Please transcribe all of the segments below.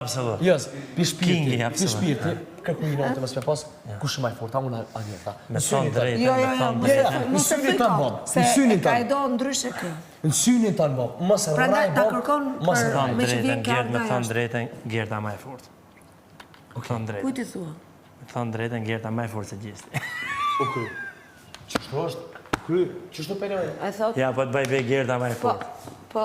Absolut. Yes, pi Kingi, shpirti, absolut. pi shpirti, kërku i notë mësë me pas, kush është më i fort, a unë Agneta. Me thonë drejtën, Jo, me thonë drejtën. Në synin tanë bom, në se synin ka e tanë, do ndryshe kë. në synin tanë bom, mësë Prandaj raj ta bom, kërkon mësë për- raj. me që vjen Gert, me nga thonë jashtë. drejtën, Gerta më e fort. Me thonë drejtën. Kujt i thua? Me thonë drejtën, Gerta më e fort se Gjesti. O kry, qështu është, kry, qështu penoj? Ai thot, Ja, po të bëj Gerta më e po, fort. po,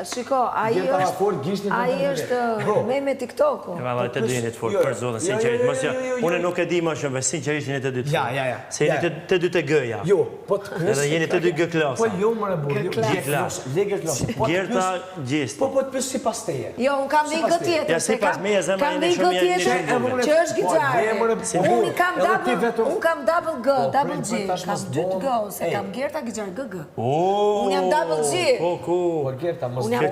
shiko, ai Gerta ma është, fort, Gishti më ai vërtet. është Bro. me TikTok-u. E vallaj të dyjnë të fort, Jo, për zonë, jo, sinqerisht, jo, mos jo. jo, jo, Unë jo. nuk e di më shumë, sinqerisht jeni të dy të Ja, fort. ja, ja. Se jeni të dy të gëja. Jo, po të kës... Edhe jeni të dy gë klasa. Po jo, më burë, jo, Klas. legër klasë. Gerta, Gjesti. Po të pës si pas teje. Jo, unë kam një gë tjetër. Ja, se sipas kam- meje, zemra kam jeni një shumë gë janë tjetër një shumë që është gixare. Unë kam double G, kam 2 G, se kam Gerta gixare GG. Unë jam double G. Po, ku? Po Gerta, mos Unë jam-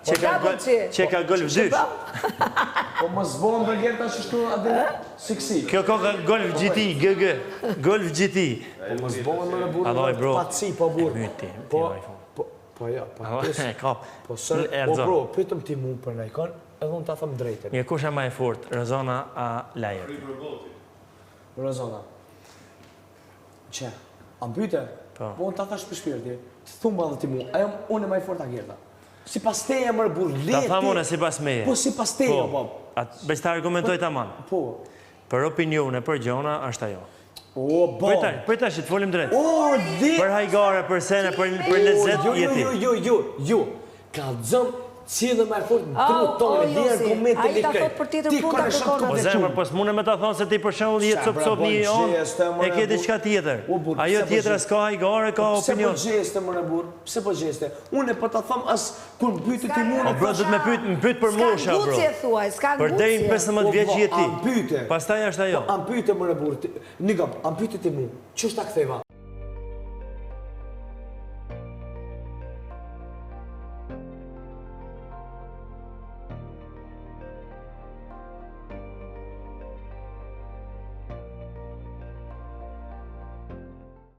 Që ka golf dysh. po mos zbon për Gerta shështu atë siksi. Kjo ka golf GT, GG. Golf GT. Po mos zbon më në burë. Alloj, bro. Patësi, po burë. Myti, Po, ti, po ja, po pës. Kap. Po sër, po bro, pytëm ti mu për najkon, edhe unë ta thëmë drejtën. Mirë, kush e më e fort? Rozona a Lajer? Rozona. Që? A më pyte? Po. Po unë ta thash për shpirti. Të thumë edhe ti mu, ajo unë e maj fort a Gerta. Si pas teje më burë, leti. Ta thamë unë si pas meje. Po si pas teje, po. Beq ta argumentoj ta man. Po. Për opinione, për gjona, është ajo. O, bo. Pëjtaj që të folim drejt. O, di. Për hajgare, për sene, për lezet jeti. Jo. Ka dzëm cilë më e fort në tru tonë, jo, dhe si. argumente Ai ta thot për tjetër punë, ta kërkon Po atë. zemër, po s'mune me ta thonë se ti për shembull je cop një on, e ke diçka tjetër. Ajo tjetra s'ka hajgare, ka opinion. Pse po gjeste më në burë? Pse po gjeste? Unë po ta them as kur mbytë ti mua. O bro, do të më pyet për mosha, bro. S'ka ngutje thuaj, s'ka Për deri në ngutje. 15 vjeç je ti. Am pyete. Pastaj është ajo. Am pyete më në burë. Nikam, am pyete ti mua. Ç'është ta ktheva?